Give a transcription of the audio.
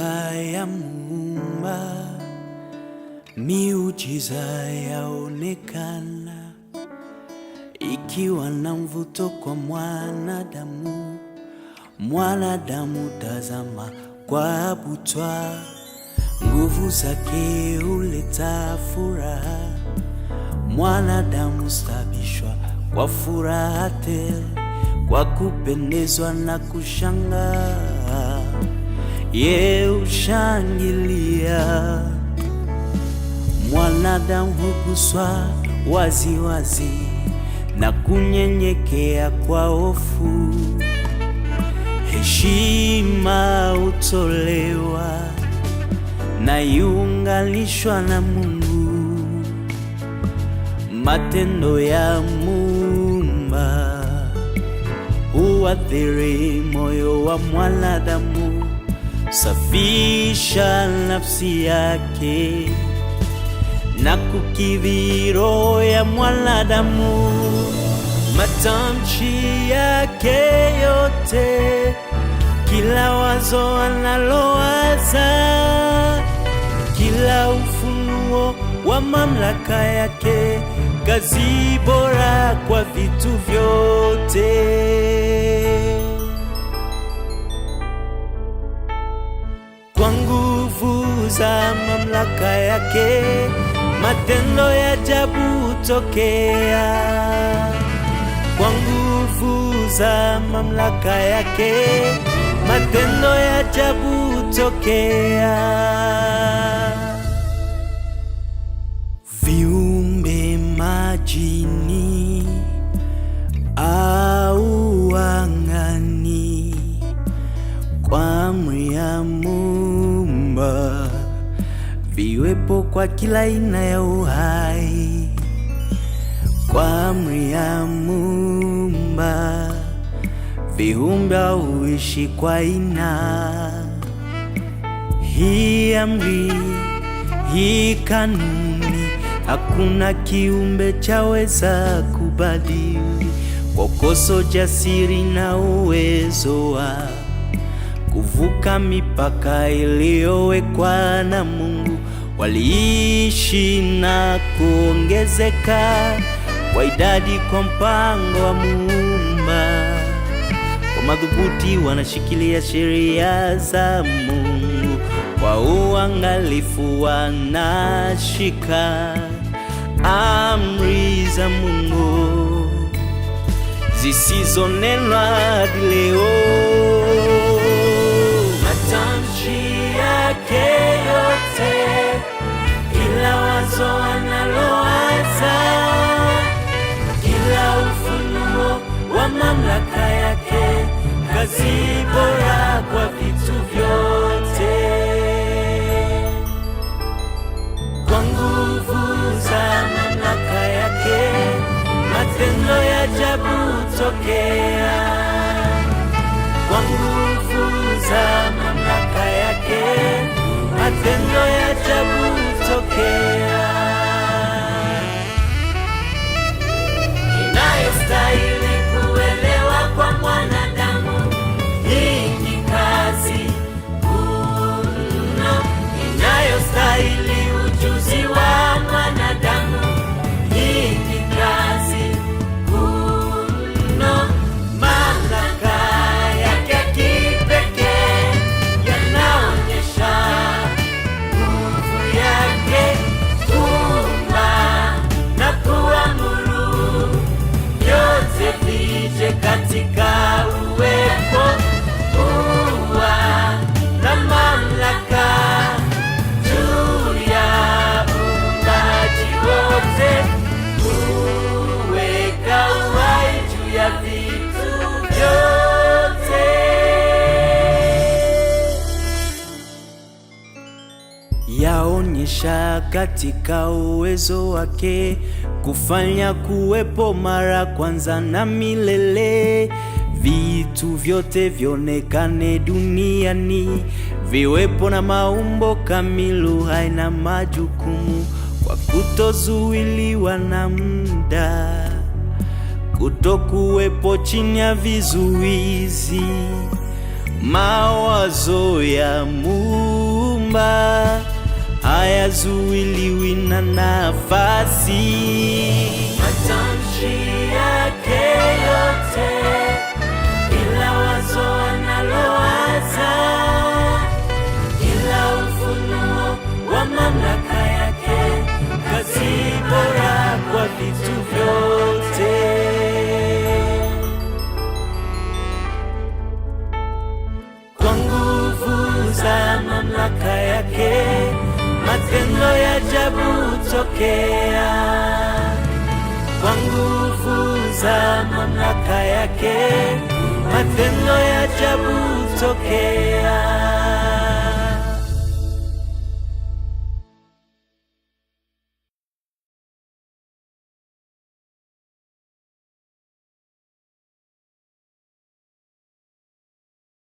mamlaka ya Muumba, miujiza yaonekana, ikiwa na mvuto kwa mwanadamu. Mwanadamu tazama kwa butwa, nguvu zake huleta furaha. Mwanadamu stabishwa kwa furaha tele, kwa kupendezwa na kushangaa. Ushangilia. Mwanadamu huguswa wazi wazi na kunyenyekea kwa hofu. Heshima utolewa na yunganishwa na Mungu. Matendo ya Muumba huathiri moyo wa mwanadamu, safisha nafsi yake na kukidhi roho ya mwanadamu. Matamshi yake yote, kila wazo analowaza, kila ufunuo wa mamlaka yake, kazi bora kwa vitu vyote. Kwa nguvu za mamlaka yake, matendo ya ajabu hutokea. Kwa nguvu za mamlaka yake, matendo ya ajabu hutokea. Viumbe majini au angani, kwa amri ya Muumba, viwepo kwa kila aina ya uhai. Kwa amri ya Muumba, viumbe huishi kwa aina. Hii amri, hii kanuni, hakuna kiumbe chaweza kubadili. Kwa kosa, jasiri na uwezo wa kuvuka mipaka iliyowekwa na Mungu, waliishi na kuongezeka kwa idadi kwa mpango wa Muumba. Kwa madhubuti wanashikilia sheria za Mungu, kwa uangalifu wanashika amri za Mungu zisizonenwa hadi leo. Matamshi yake yote, kila wazo analowaza, kila ufunuo wa mamlaka yake, kazi bora kwa vitu vyote. Kwa nguvu za mamlaka yake, matendo ya ajabu hutokea. Kwa nguvu za mamlaka yake, matendo ya ajabu hutokea. Inayostahili kuelewa kwa mwanadamu, hii ni kazi mno. Inayostahili ujuzi wa mwanadamu, hii ni kazi mno. Mamlaka yake kipekee yanaonyesha nguvu yake kuumba na kuamuru vyote vije katika uwepo. Huwa na mamlaka juu ya uumbaji wote, huweka uhai juu ya vitu vyote. Yaonyesha katika uwezo wake kufanya kuwepo mara kwanza na milele. Vitu vyote vionekane duniani, viwepo na maumbo kamili, haina majukumu, kwa kutozuiliwa na muda, kutokuwepo chini ya vizuizi. Mawazo ya Mungu kuumba hayazuiliwi na nafasi. Matamshi yake yote, kila wazo analowaza, kila ufunuo wa mamlaka yake, kazi bora kwa vitu vyote. Kwa nguvu za mamlaka yake, matendo ya ajabu hutokea. Kwa nguvu za mamlaka yake, matendo ya ajabu hutokea.